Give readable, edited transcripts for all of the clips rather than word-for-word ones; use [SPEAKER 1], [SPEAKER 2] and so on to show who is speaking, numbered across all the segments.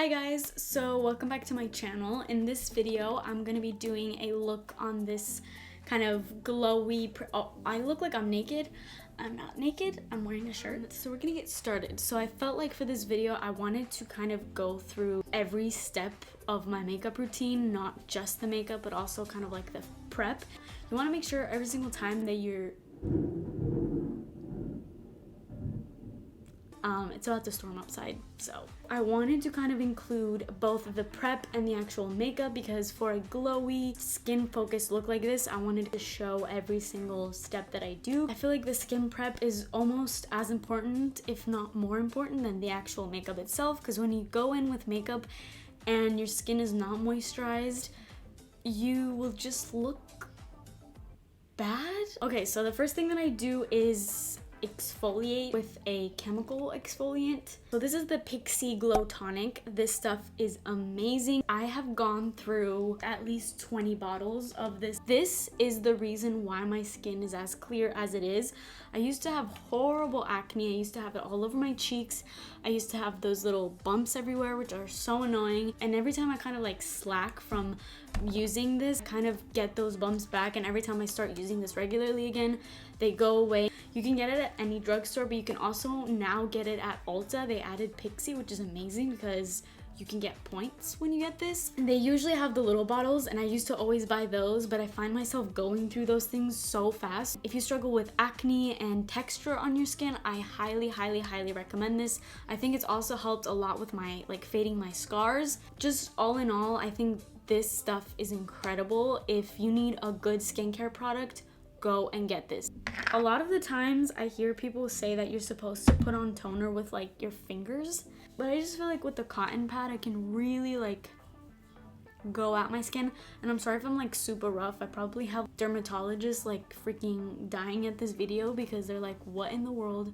[SPEAKER 1] guys, so welcome back to my channel. In this video I'm gonna be doing a look on this kind of glowy I look like I'm naked. I'm not naked, I'm wearing a shirt. So we're gonna get started. So I felt like for this video I wanted to kind of go through every step of my makeup routine, not just the makeup but also kind of like the prep. You want to make sure every single time that you're it's about to storm outside, so I wanted to kind of include both the prep and the actual makeup, because for a glowy skin focused look like this I wanted to show every single step that I do. I feel like the skin prep is almost as important, if not more important, than the actual makeup itself, because when you go in with makeup and your skin is not moisturized, you will just look bad. Okay, so the first thing that I do is exfoliate with a chemical exfoliant. So this is the Pixi Glow Tonic. This stuff is amazing. I have gone through at least 20 bottles of this. This is the reason why my skin is as clear as it is. I used to have horrible acne. I used to have it all over my cheeks. I used to have those little bumps everywhere, which are so annoying. And every time I kind of like slack from using this, I kind of get those bumps back. And every time I start using this regularly again, they go away. You can get it at any drugstore, but you can also now get it at Ulta. They added Pixi, which is amazing because you can get points when you get this. They usually have the little bottles, and I used to always buy those, but I find myself going through those things so fast. If you struggle with acne and texture on your skin, I highly recommend this. I think it's also helped a lot with my fading my scars. Just all in all, I think this stuff is incredible. If you need a good skincare product, go and get this. A lot of the times I hear people say that you're supposed to put on toner with like your fingers, but I just feel like with the cotton pad I can really like go at my skin. And I'm sorry if I'm like super rough. I probably have dermatologists like freaking dying at this video because they're like, what in the world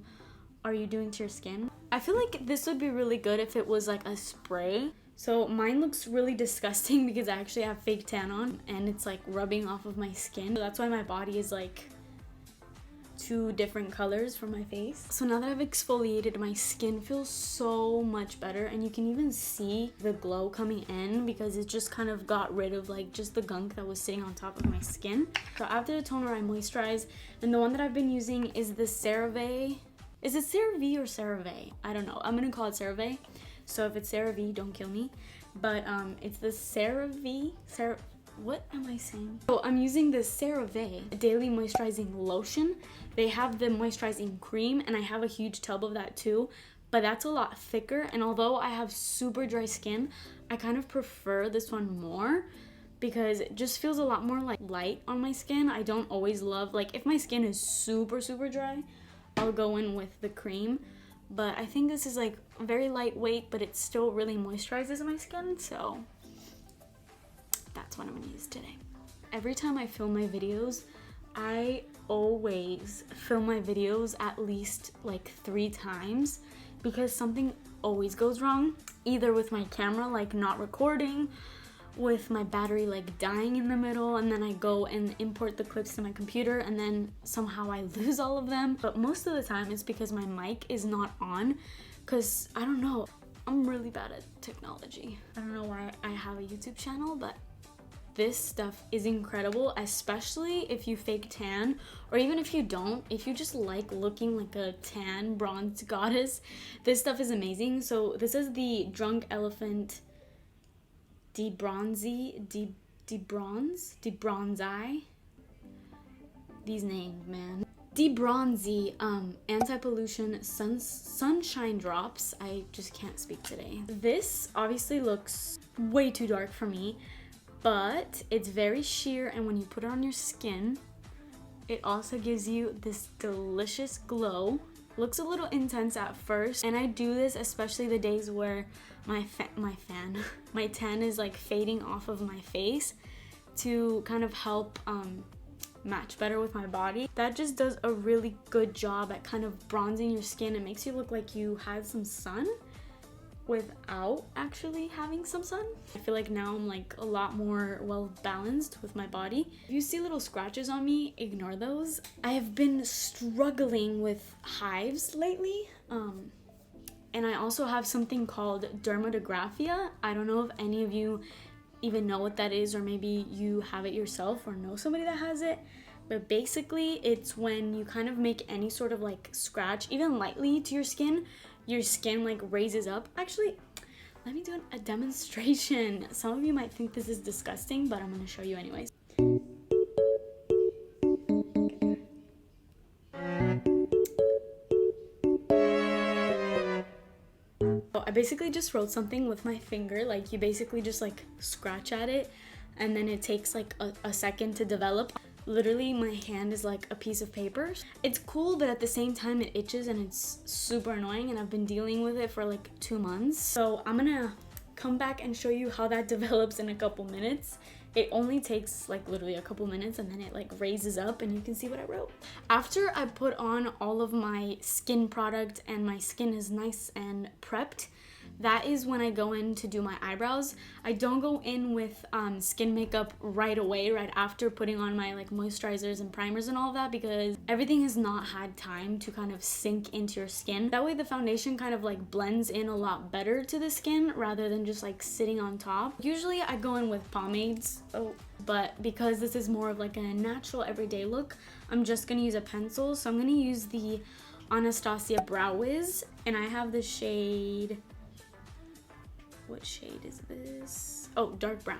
[SPEAKER 1] are you doing to your skin? I feel like this would be really good if it was like a spray. So mine looks really disgusting because I actually have fake tan on and it's like rubbing off of my skin. So that's why my body is like two different colors from my face. So now that I've exfoliated, my skin feels so much better, and you can even see the glow coming in because it just kind of got rid of like just the gunk that was sitting on top of my skin. So after the toner I moisturize, and the one that I've been using is the Cerave. Is it Cerave or Cerave? I don't know. I'm gonna call it Cerave. So if it's Cerave, don't kill me. But it's the Cerave. What am I saying? So I'm using the Cerave Daily Moisturizing Lotion. They have the moisturizing cream, and I have a huge tub of that too. But that's a lot thicker, and although I have super dry skin, I kind of prefer this one more because it just feels a lot more like light on my skin. I don't always love, like if my skin is super dry, I'll go in with the cream. But I think this is like very lightweight, but it still really moisturizes my skin, so that's what I'm gonna use today. Every time I film my videos, I always film my videos at least like 3 times because something always goes wrong, either with my camera like not recording, with my battery like dying in the middle, and then I go and import the clips to my computer and then somehow I lose all of them. But most of the time it's because my mic is not on, because I don't know, I'm really bad at technology. I don't know why I have a YouTube channel, but this stuff is incredible, especially if you fake tan, or even if you don't, if you just like looking like a tan bronzed goddess, this stuff is amazing. So this is the Drunk Elephant debronze. These names, man. Debronze anti-pollution sunshine drops. I just can't speak today. This obviously looks way too dark for me, but it's very sheer, and when you put it on your skin, it also gives you this delicious glow. Looks a little intense at first, and I do this especially the days where my tan is like fading off of my face to kind of help match better with my body. That just does a really good job at kind of bronzing your skin. It makes you look like you had some sun without actually having some sun. I feel like now I'm like a lot more well balanced with my body. If you see little scratches on me, ignore those. I have been struggling with hives lately. And I also have something called dermatographia. I don't know if any of you even know what that is, or maybe you have it yourself or know somebody that has it. But basically it's when you kind of make any sort of like scratch, even lightly, to your skin like raises up. Actually, let me do a demonstration. Some of you might think this is disgusting, but I'm gonna show you anyways. I basically just wrote something with my finger. Like, you basically just like scratch at it and then it takes like a second to develop. Literally my hand is like a piece of paper. It's cool, but at the same time it itches and it's super annoying, and I've been dealing with it for like 2 months. So I'm gonna come back and show you how that develops in a couple minutes. It only takes like literally a couple minutes, and then it like raises up and you can see what I wrote. After I put on all of my skin product and my skin is nice and prepped, that is when I go in to do my eyebrows. I don't go in with skin makeup right away, right after putting on my like moisturizers and primers and all of that, because everything has not had time to kind of sink into your skin. That way the foundation kind of like blends in a lot better to the skin rather than just like sitting on top. Usually I go in with pomades, but because this is more of like a natural everyday look, I'm just gonna use a pencil. So I'm gonna use the Anastasia Brow Wiz, and I have the shade, what shade is this? Oh, dark brown.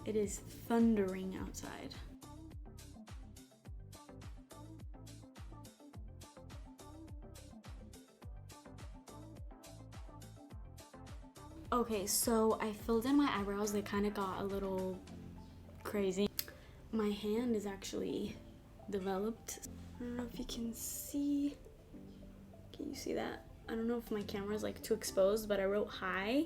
[SPEAKER 1] It is thundering outside. Okay, so I filled in my eyebrows. They kind of got a little crazy. My hand is actually developed. I don't know if you can see. Can you see that? I don't know if my camera is like too exposed, but I wrote hi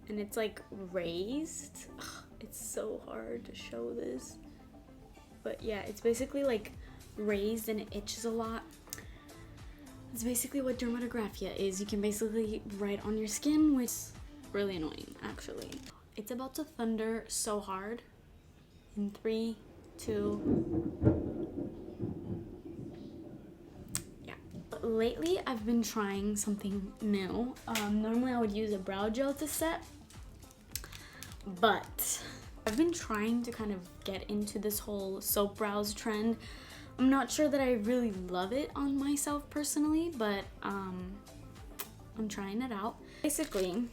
[SPEAKER 1] and it's like raised. Ugh, it's so hard to show this, but yeah, it's basically like raised and it itches a lot. It's basically what dermatographia is. You can basically write on your skin, which is really annoying actually. It's about to thunder so hard. In 3, 2. Lately I've been trying something new. Normally I would use a brow gel to set, but I've been trying to kind of get into this whole soap brows trend. I'm not sure that I really love it on myself personally, but I'm trying it out. Basically,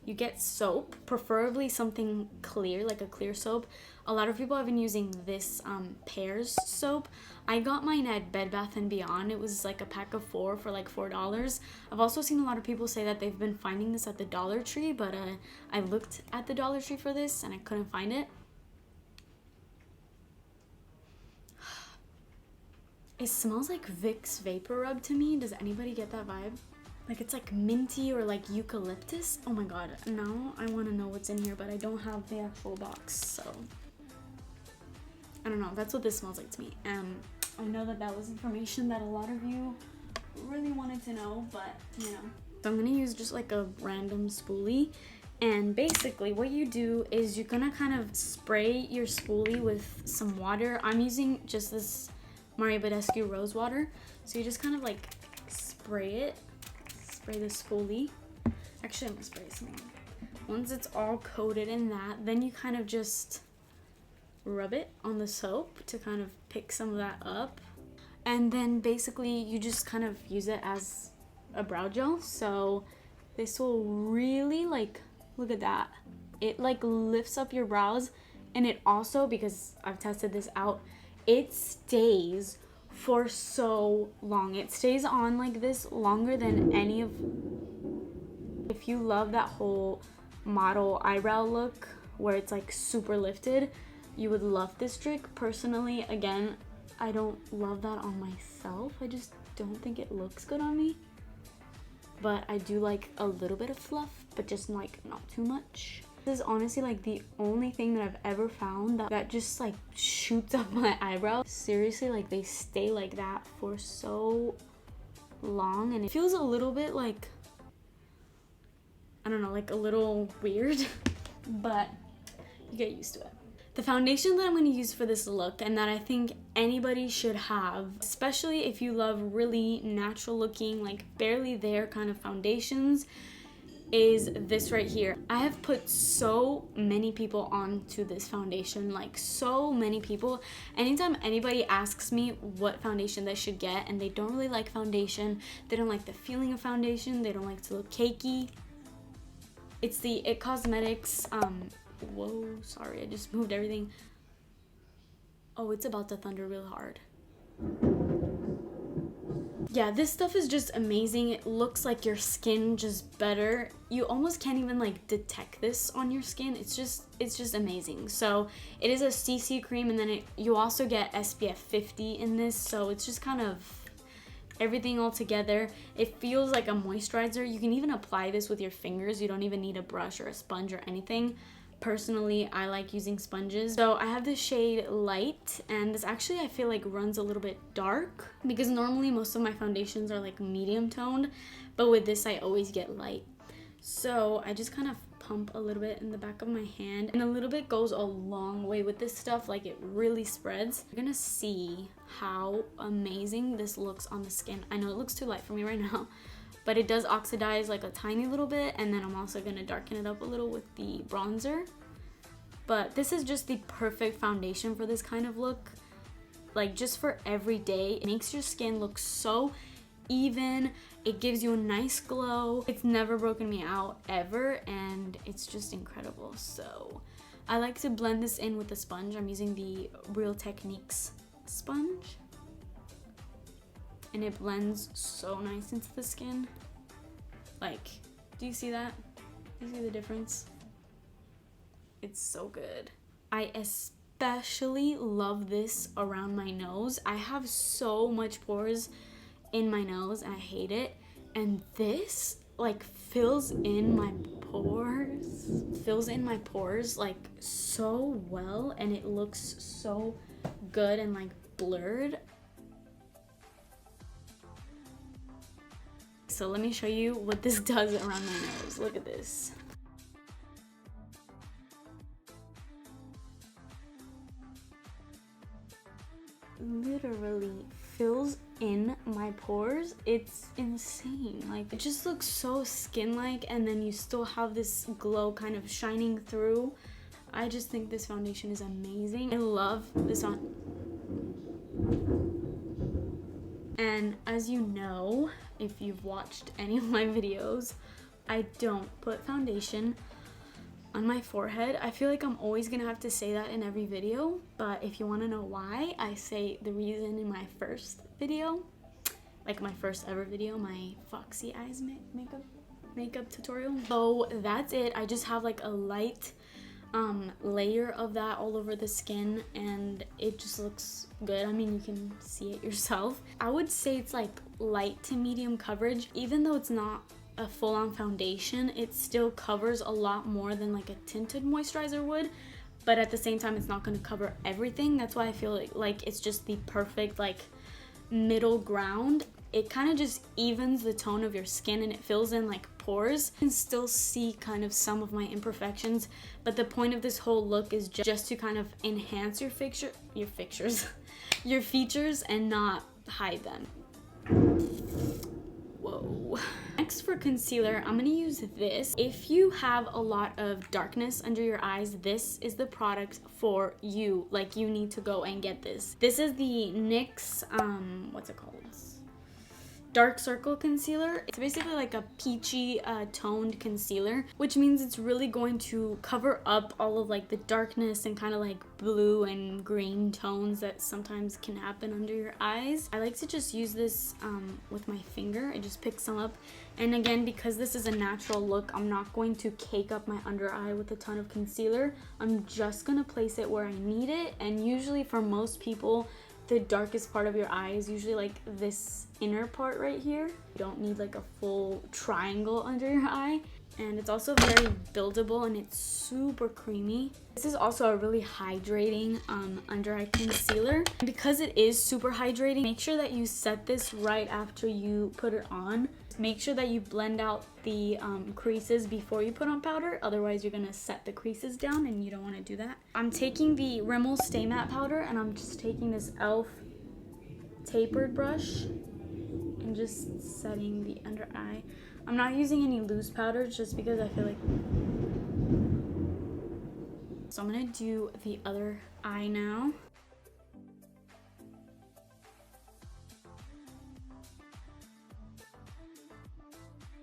[SPEAKER 1] you get soap, preferably something clear, like a clear soap. A lot of people have been using this Pears Soap. I got mine at Bed Bath & Beyond. It was like a pack of 4 for like $4. I've also seen a lot of people say that they've been finding this at the Dollar Tree, but I looked at the Dollar Tree for this and I couldn't find it. It smells like Vicks Vapor Rub to me. Does anybody get that vibe? Like it's like minty or like eucalyptus. Oh my god, now I want to know what's in here, but I don't have the actual box, so I don't know. That's what this smells like to me. I know that that was information that a lot of you really wanted to know, but you know. So I'm gonna use just like a random spoolie, and basically what you do is you're gonna kind of spray your spoolie with some water. I'm using just this Badescu rose water, so you just kind of like spray the spoolie. Actually, I'm gonna spray some more. Once it's all coated in that, then you kind of just rub it on the soap to kind of pick some of that up, and then basically you just kind of use it as a brow gel. So this will really, like, look at that, it like lifts up your brows, and it also, because I've tested this out, it stays for so long. It stays on like this longer than any of, if you love that whole model eyebrow look where it's like super lifted, you would love this trick. Personally, again, I don't love that on myself. I just don't think it looks good on me, but I do like a little bit of fluff, but just like not too much. This is honestly like the only thing that I've ever found that just like shoots up my eyebrow. Seriously, like they stay like that for so long, and it feels a little bit like, I don't know, like a little weird, but you get used to it. The foundation that I'm going to use for this look, and that I think anybody should have, especially if you love really natural looking, like barely there kind of foundations, is this right here. I have put so many people onto this foundation, like so many people. Anytime anybody asks me what foundation they should get and they don't really like foundation, they don't like the feeling of foundation, they don't like to look cakey, it's the It Cosmetics, whoa, sorry, I just moved everything. Oh, it's about to thunder real hard. Yeah, this stuff is just amazing. It looks like your skin just better. You almost can't even like detect this on your skin. It's just amazing. So it is a CC cream, and then you also get SPF 50 in this, so it's just kind of everything all together. It feels like a moisturizer. You can even apply this with your fingers. You don't even need a brush or a sponge or anything. Personally, I like using sponges. So I have the shade Light, and this actually I feel like runs a little bit dark because normally most of my foundations are like medium toned, but with this I always get light. So I just kind of pump a little bit in the back of my hand, and a little bit goes a long way with this stuff. Like, it really spreads. You're gonna see how amazing this looks on the skin. I know it looks too light for me right now, but it does oxidize like a tiny little bit, and then I'm also gonna darken it up a little with the bronzer. But this is just the perfect foundation for this kind of look. Like, just for every day. It makes your skin look so even. It gives you a nice glow. It's never broken me out ever, and it's just incredible. So I like to blend this in with a sponge. I'm using the Real Techniques sponge, and it blends so nice into the skin. Like, do you see that? Do you see the difference? It's so good. I especially love this around my nose. I have so much pores in my nose and I hate it, and this like fills in my pores like so well, and it looks so good and like blurred. So let me show you what this does around my nose. Look at this. Literally fills in my pores. It's insane. Like, it just looks so skin-like, and then you still have this glow kind of shining through. I just think this foundation is amazing. I love this on. And as you know, if you've watched any of my videos, I don't put foundation on my forehead. I feel like I'm always gonna have to say that in every video, but if you want to know why, I say the reason in my first video, like my first ever video, my Foxy Eyes makeup tutorial. So that's it. I just have like a light layer of that all over the skin, and it just looks good. I mean, you can see it yourself. I would say it's like light to medium coverage. Even though it's not a full-on foundation, it still covers a lot more than like a tinted moisturizer would, but at the same time it's not going to cover everything. That's why I feel like it's just the perfect like middle ground. It kind of just evens the tone of your skin, and it fills in like pores. You can still see kind of some of my imperfections, but the point of this whole look is just to kind of enhance your features and not hide them. Whoa. Next, for concealer, I'm gonna use this. If you have a lot of darkness under your eyes, this is the product for you. Like, you need to go and get this. This is the NYX, what's it called? Dark Circle Concealer. It's basically like a peachy toned concealer, which means it's really going to cover up all of like the darkness and kind of like blue and green tones that sometimes can happen under your eyes. I like to just use this with my finger. I just pick some up, and again, because this is a natural look, I'm not going to cake up my under eye with a ton of concealer. I'm just gonna place it where I need it, and usually for most people, the darkest part of your eye is usually like this inner part right here. You don't need like a full triangle under your eye. And it's also very buildable and it's super creamy. This is also a really hydrating under eye concealer. And because it is super hydrating, make sure that you set this right after you put it on. Make sure that you blend out the creases before you put on powder, otherwise you're gonna set the creases down and you don't want to do that. I'm taking the Rimmel Stay Matte powder and I'm just taking this e.l.f. tapered brush and just setting the under eye. I'm not using any loose powder just because I feel like... So I'm gonna do the other eye now.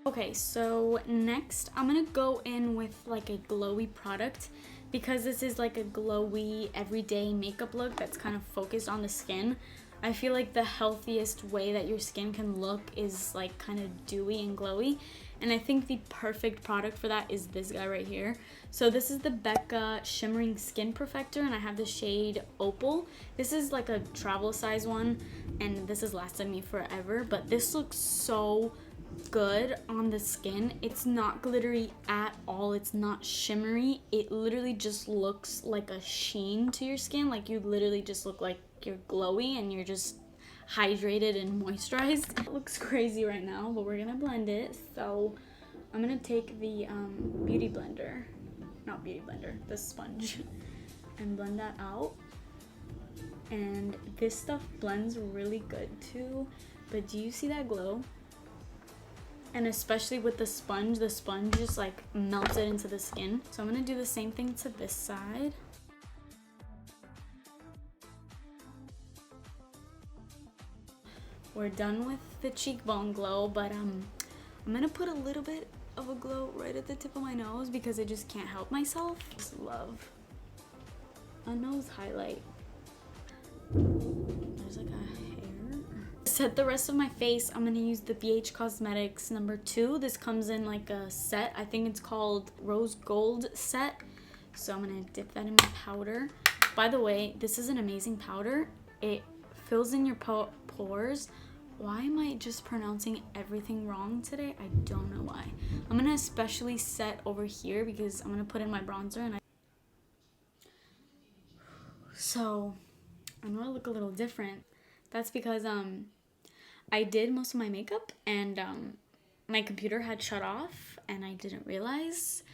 [SPEAKER 1] Okay, so next I'm gonna go in with like a glowy product because this is like a glowy everyday makeup look that's kind of focused on the skin. I feel like the healthiest way that your skin can look is like kind of dewy and glowy. And I think the perfect product for that is this guy right here. So this is the Becca Shimmering Skin Perfector and I have the shade Opal. This is like a travel size one and this has lasted me forever, but this looks so good on the skin. It's not glittery at all. It's not shimmery. It literally just looks like a sheen to your skin. Like you literally just look like you're glowy and you're just hydrated and moisturized. It looks crazy right now, but we're gonna blend it. So I'm gonna take the beauty blender, not beauty blender, the sponge, and blend that out. And this stuff blends really good too, but do you see that glow? And especially with the sponge just like melts it into the skin. So I'm gonna do the same thing to this side. We're done with the cheekbone glow, but I'm gonna put a little bit of a glow right at the tip of my nose because I just can't help myself. Just love a nose highlight. There's like a hair. Set the rest of my face. I'm gonna use the BH Cosmetics number 2. This comes in like a set. I think it's called Rose Gold set. So I'm gonna dip that in my powder. By the way, this is an amazing powder. It fills in your pores. Why am I just pronouncing everything wrong today? I don't know why. I'm gonna especially set over here because I'm gonna put in my bronzer and so I know I look a little different. That's because I did most of my makeup and my computer had shut off and I didn't realize,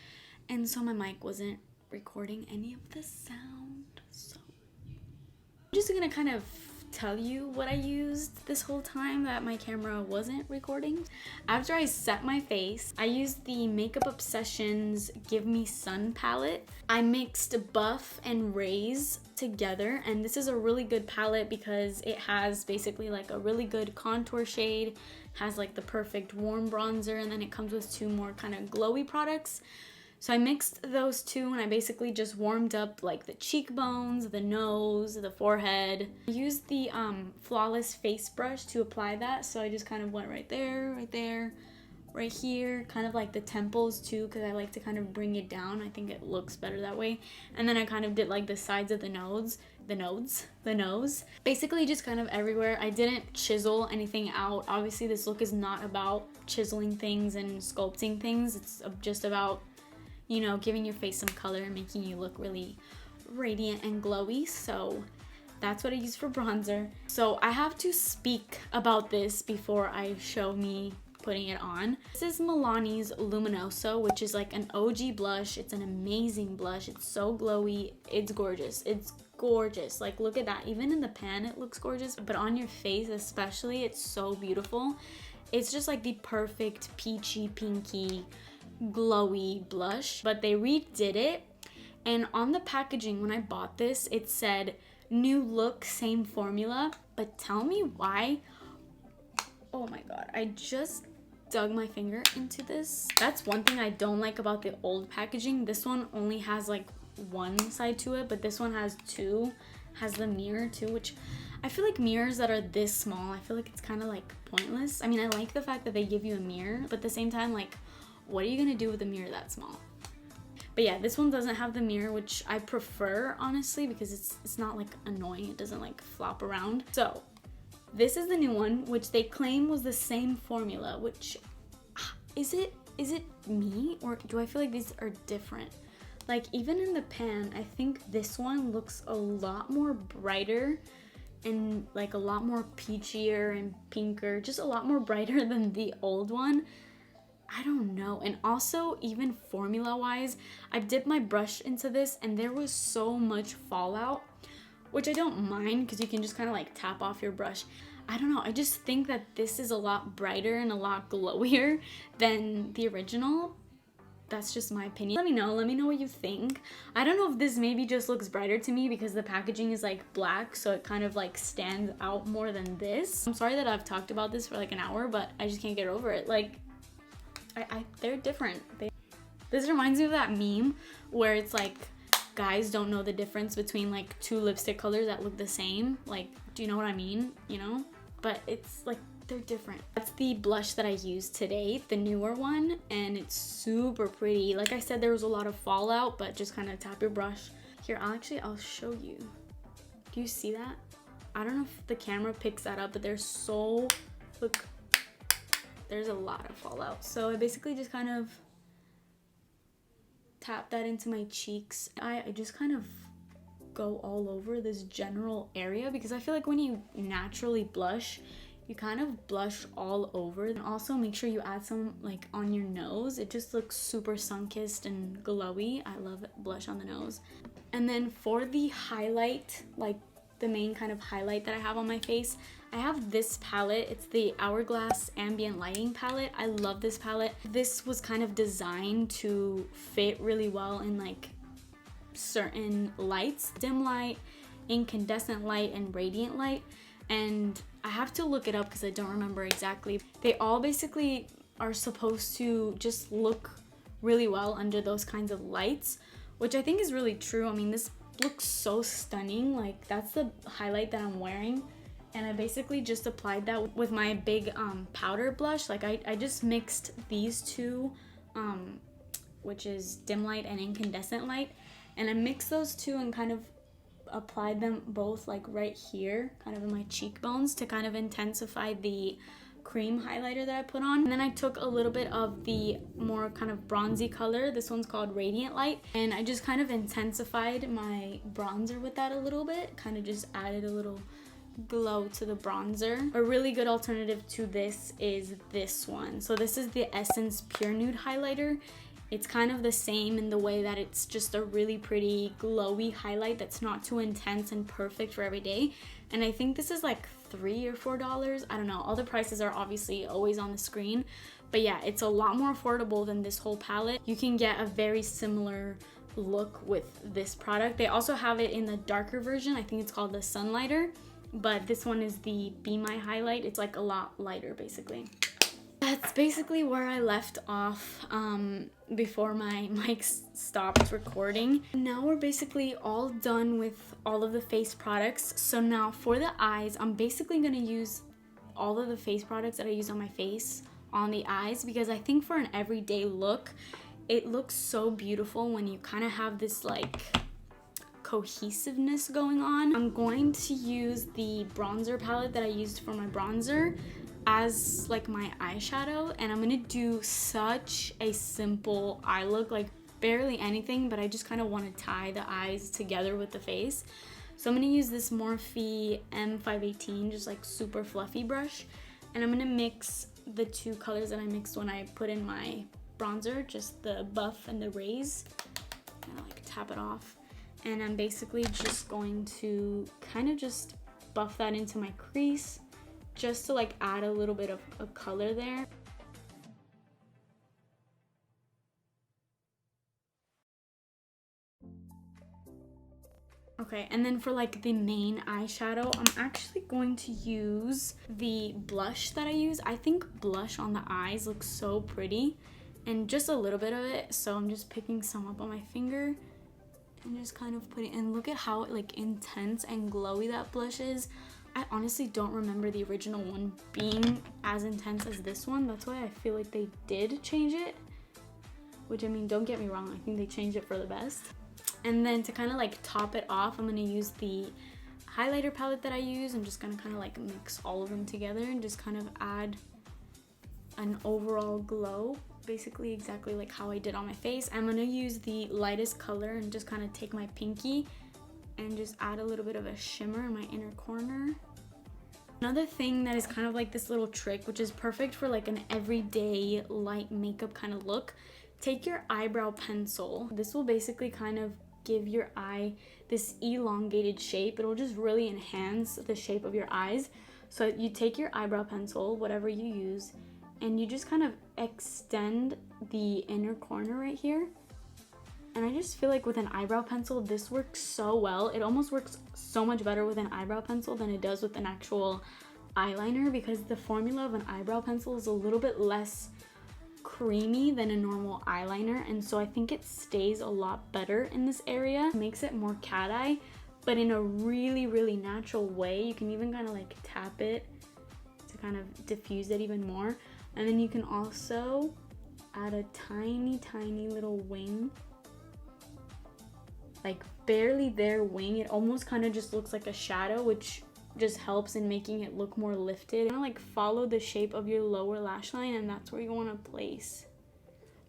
[SPEAKER 1] and so my mic wasn't recording any of the sound. So I'm just gonna kind of tell you what I used this whole time that my camera wasn't recording. After I set my face, I used the Makeup Obsessions Give Me Sun palette. I mixed Buff and Raise together, and this is a really good palette because it has basically like a really good contour shade, has like the perfect warm bronzer, and then it comes with 2 more kind of glowy products. So I mixed those 2 and I basically just warmed up like the cheekbones, the nose, the forehead. I used the Flawless face brush to apply that. So I just kind of went right there, right here, kind of like the temples too, because I like to kind of bring it down. I think it looks better that way. And then I kind of did like the sides of the nose. Basically just kind of everywhere. I didn't chisel anything out. Obviously this look is not about chiseling things and sculpting things. It's just about, you know, giving your face some color and making you look really radiant and glowy. So that's what I use for bronzer. So I have to speak about this before I show me putting it on. This is Milani's Luminoso, which is like an OG blush. It's an amazing blush. It's so glowy. It's gorgeous. It's gorgeous. Like, look at that. Even in the pan, it looks gorgeous. But on your face especially, it's so beautiful. It's just like the perfect peachy, pinky, glowy blush, but they redid it, and on the packaging when I bought this it said new look, same formula, but tell me why. Oh my god, I just dug my finger into this. That's one thing I don't like about the old packaging. This one only has like 1 side to it, but this one has 2, has the mirror too, which I feel like mirrors that are this small, I feel like it's kind of like pointless. I mean, I like the fact that they give you a mirror, but at the same time, like, what are you gonna do with a mirror that small? But yeah, this one doesn't have the mirror, which I prefer, honestly, because it's not like annoying. It doesn't like flop around. So this is the new one, which they claim was the same formula, which is it? is it me or do I feel like these are different? Like even in the pan, I think this one looks a lot more brighter and like a lot more peachier and pinker, just a lot more brighter than the old one. I don't know. And also even formula wise, I dipped my brush into this and there was so much fallout, which I don't mind because you can just kind of like tap off your brush. I don't know, I just think that this is a lot brighter and a lot glowier than the original. That's just my opinion. Let me know what you think. I don't know if this maybe just looks brighter to me because the packaging is like black, so it kind of like stands out more than this. I'm sorry that I've talked about this for like an hour, but I just can't get over it. Like, they're different. This reminds me of that meme where it's like guys don't know the difference between like two lipstick colors that look the same. Like, do you know what I mean? You know? But it's like, they're different. That's the blush that I used today, the newer one, and it's super pretty. Like I said, there was a lot of fallout, but just kind of tap your brush. Here, I'll show you. Do you see that? I don't know if the camera picks that up, but there's a lot of fallout. So I basically just kind of tap that into my cheeks. I just kind of go all over this general area because I feel like when you naturally blush, you kind of blush all over. And also make sure you add some like on your nose. It just looks super sun-kissed and glowy. I love blush on the nose. And then for the highlight, like the main kind of highlight that I have on my face, I have this palette. It's the Hourglass Ambient Lighting palette. I love this palette. This was kind of designed to fit really well in like certain lights, dim light, incandescent light, and radiant light. And I have to look it up because I don't remember exactly. They all basically are supposed to just look really well under those kinds of lights, which I think is really true. I mean, this looks so stunning. Like, that's the highlight that I'm wearing. And I basically just applied that with my big powder blush. Like, I just mixed these two, which is dim light and incandescent light. And I mixed those two and kind of applied them both like right here, kind of in my cheekbones, to kind of intensify the cream highlighter that I put on. And then I took a little bit of the more kind of bronzy color. This one's called Radiant Light. And I just kind of intensified my bronzer with that a little bit, kind of just added a little glow to the bronzer. A really good alternative to this is this one. So this is the Essence Pure Nude highlighter. It's kind of the same in the way that it's just a really pretty glowy highlight that's not too intense and perfect for every day. And I think this is like $3 or $4. I don't know. All the prices are obviously always on the screen. But yeah, it's a lot more affordable than this whole palette. You can get a very similar look with this product. They also have it in the darker version. I think it's called the Sunlighter. But this one is the Be My Highlight. It's like a lot lighter basically. That's basically where I left off before my mic stopped recording. Now we're basically all done with all of the face products. So now for the eyes, I'm basically going to use all of the face products that I use on my face on the eyes, because I think for an everyday look, it looks so beautiful when you kind of have this like cohesiveness going on. I'm going to use the bronzer palette that I used for my bronzer as like my eyeshadow, and I'm gonna do such a simple eye look, like barely anything, but I just kind of want to tie the eyes together with the face. So I'm gonna use this Morphe M518, just like super fluffy brush, and I'm gonna mix the two colors that I mixed when I put in my bronzer, just the buff and the raise. I'm gonna like tap it off, and I'm basically just going to kind of just buff that into my crease, just to like add a little bit of a color there. Okay, and then for like the main eyeshadow, I'm actually going to use the blush that I use. I think blush on the eyes looks so pretty, and just a little bit of it. So I'm just picking some up on my finger and just kind of putting, and look at how like intense and glowy that blush is. I honestly don't remember the original one being as intense as this one. That's why I feel like they did change it. Which, I mean, don't get me wrong, I think they changed it for the best. And then to kind of like top it off, I'm going to use the highlighter palette that I use. I'm just going to kind of like mix all of them together and just kind of add an overall glow. basically exactly like how I did on my face. I'm gonna use the lightest color and just kind of take my pinky and just add a little bit of a shimmer in my inner corner. Another thing that is kind of like this little trick, which is perfect for like an everyday light makeup kind of look, take your eyebrow pencil. This will basically kind of give your eye this elongated shape. It'll just really enhance the shape of your eyes. So you take your eyebrow pencil, whatever you use, and you just kind of extend the inner corner right here. And I just feel like with an eyebrow pencil, this works so well. It almost works so much better with an eyebrow pencil than it does with an actual eyeliner, because the formula of an eyebrow pencil is a little bit less creamy than a normal eyeliner, and so I think it stays a lot better in this area. It makes it more cat eye, but in a really natural way. You can even kind of like tap it to kind of diffuse it even more. And then you can also add a tiny little wing, like barely there wing. It almost kind of just looks like a shadow, which just helps in making it look more lifted. You want to like follow the shape of your lower lash line, and that's where you want to place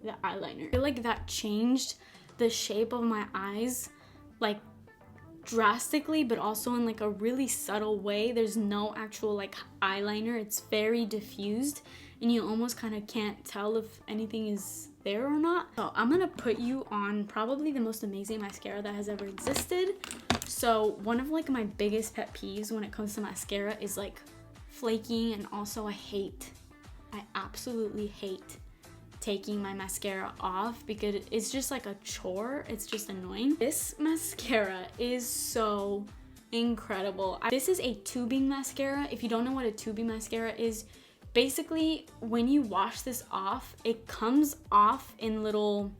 [SPEAKER 1] the eyeliner. I feel like that changed the shape of my eyes like drastically, but also in like a really subtle way. There's no actual like eyeliner. It's very diffused and you almost kind of can't tell if anything is there or not. So I'm gonna put you on probably the most amazing mascara that has ever existed. So one of like my biggest pet peeves when it comes to mascara is like flaking, and also I absolutely hate taking my mascara off because it's just like a chore. It's just annoying. This mascara is so incredible. This is a tubing mascara. If you don't know what a tubing mascara is, basically when you wash this off, it comes off in little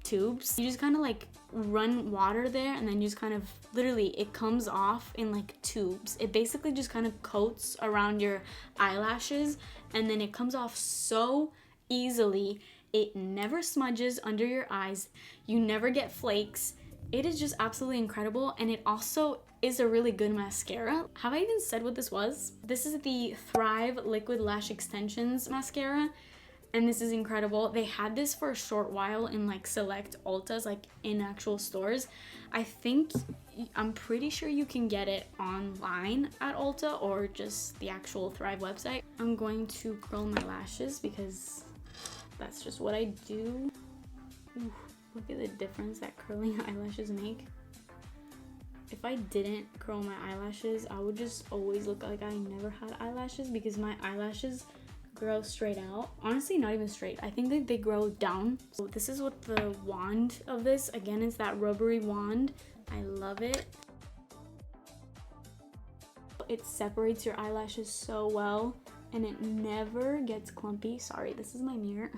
[SPEAKER 1] tubes. You just kind of like run water there, and then you just kind of literally it comes off in like tubes. It basically just kind of coats around your eyelashes, and then it comes off so easily. It never smudges under your eyes. You never get flakes. It is just absolutely incredible, and it also is a really good mascara. Have I even said what this was? This is the Thrive Liquid Lash Extensions mascara, and this is incredible. They had this for a short while in like select Ultas, like in actual stores. I'm pretty sure you can get it online at Ulta or just the actual Thrive website. I'm going to curl my lashes because that's just what I do. Ooh, look at the difference that curling eyelashes make. If I didn't curl my eyelashes, I would just always look like I never had eyelashes, because my eyelashes grow straight out. Honestly, not even straight. I think that they grow down. So this is what the wand of this, again, it's that rubbery wand. I love it. It separates your eyelashes so well, and it never gets clumpy. Sorry, this is my mirror.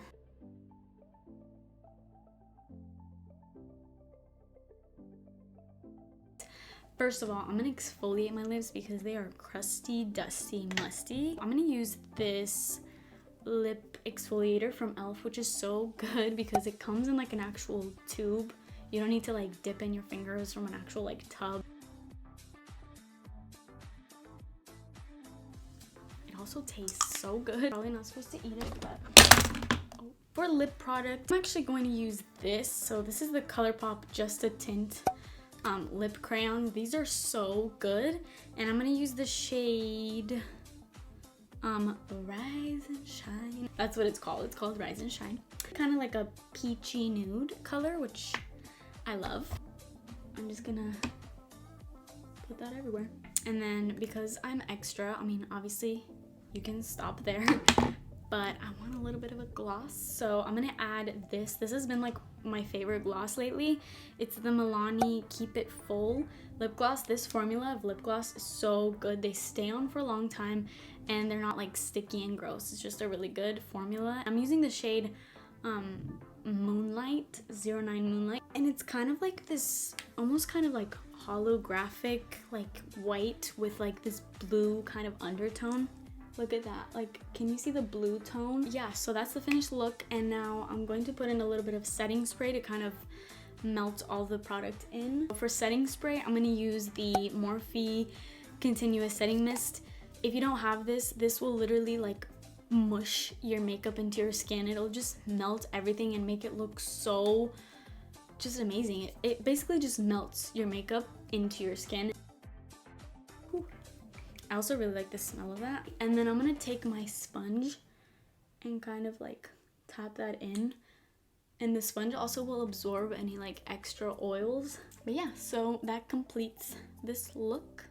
[SPEAKER 1] First of all, I'm gonna exfoliate my lips because they are crusty, dusty, musty. I'm gonna use this Lip Exfoliator from e.l.f., which is so good because it comes in like an actual tube. You don't need to like dip in your fingers from an actual like tub. It also tastes so good. Probably not supposed to eat it, but for lip product, I'm actually going to use this. So this is the Colourpop Just a Tint lip crayons. These are so good, and I'm gonna use the shade Rise and Shine. That's what it's called. It's called Rise and Shine. Kind of like a peachy nude color, which I love. I'm just gonna put that everywhere. And then because I'm extra, I mean, obviously you can stop there, but I want a little bit of a gloss, so I'm gonna add this. This has been like my favorite gloss lately. It's the Milani Keep It Full lip gloss. This formula of lip gloss is so good. They stay on for a long time, and they're not like sticky and gross. It's just a really good formula. I'm using the shade Moonlight, 09 Moonlight, and it's kind of like this almost kind of like holographic like white with like this blue kind of undertone. Look at that. Like, can you see the blue tone? Yeah, so that's the finished look, and now I'm going to put in a little bit of setting spray to kind of melt all the product in. For setting spray, I'm going to use the Morphe Continuous Setting Mist. If you don't have this, this will literally like mush your makeup into your skin. It'll just melt everything and make it look so just amazing. It basically just melts your makeup into your skin. Whew. I also really like the smell of that. And then I'm gonna take my sponge and kind of like tap that in. And the sponge also will absorb any like extra oils. But yeah, so that completes this look.